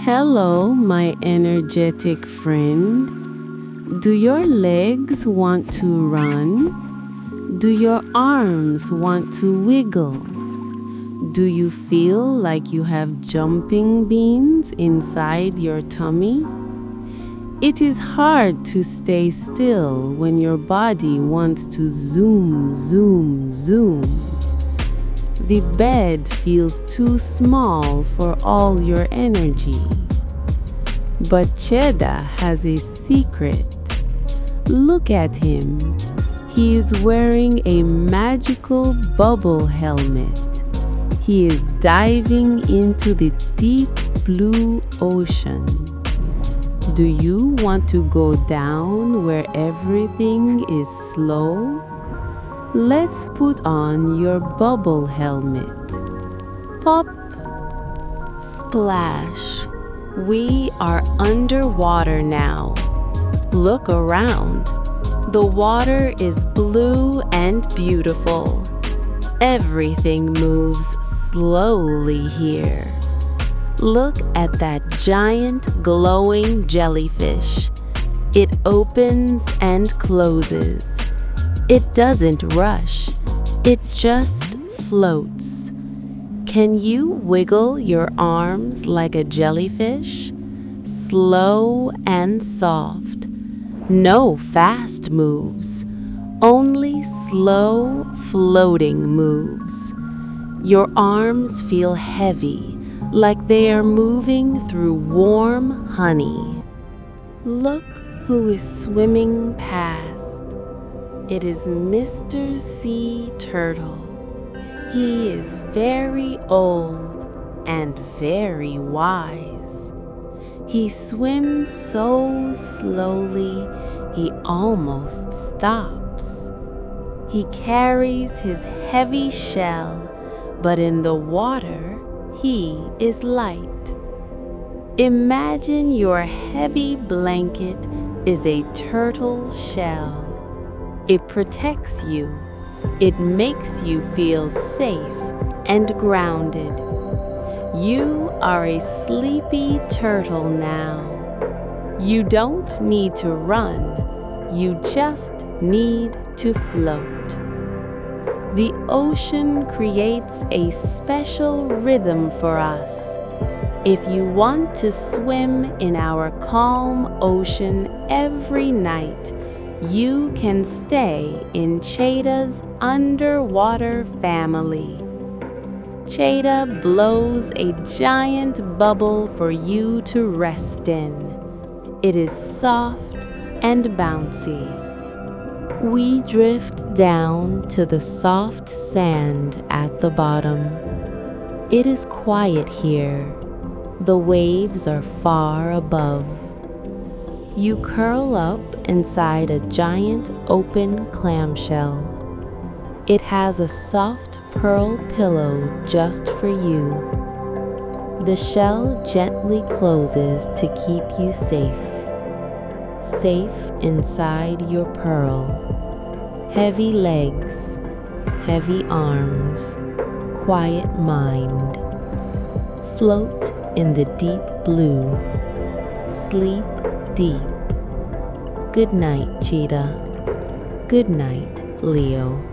Hello, my energetic friend. Do your legs want to run? Do your arms want to wiggle? Do you feel like you have jumping beans inside your tummy? It is hard to stay still when your body wants to zoom, zoom, zoom. The bed feels too small for all your energy. But Cheda has a secret. Look at him. He is wearing a magical bubble helmet. He is diving into the deep blue ocean. Do you want to go down where everything is slow? Let's put on your bubble helmet. Pop, splash. We are underwater now. Look around. The water is blue and beautiful. Everything moves slowly here. Look at that giant glowing jellyfish. It opens and closes. It doesn't rush. It just floats. Can you wiggle your arms like a jellyfish? Slow and soft. No fast moves. Only slow, floating moves. Your arms feel heavy, like they are moving through warm honey. Look who is swimming past. It is Mr. Sea Turtle. He is very old and very wise. He swims so slowly he almost stops. He carries his heavy shell, but in the water he is light. Imagine your heavy blanket is a turtle's shell. It protects you. It makes you feel safe and grounded. You are a sleepy turtle now. You don't need to run. You just need to float. The ocean creates a special rhythm for us. If you want to swim in our calm ocean every night, you can stay in Cheda's underwater family. Cheda blows a giant bubble for you to rest in. It is soft and bouncy. We drift down to the soft sand at the bottom. It is quiet here. The waves are far above. You curl up inside a giant open clamshell. It has a soft pearl pillow just for you. The shell gently closes to keep you safe. Safe inside your pearl. Heavy legs, heavy arms, quiet mind. Float in the deep blue. Sleep deep. Good night, Cheda. Good night, Leo.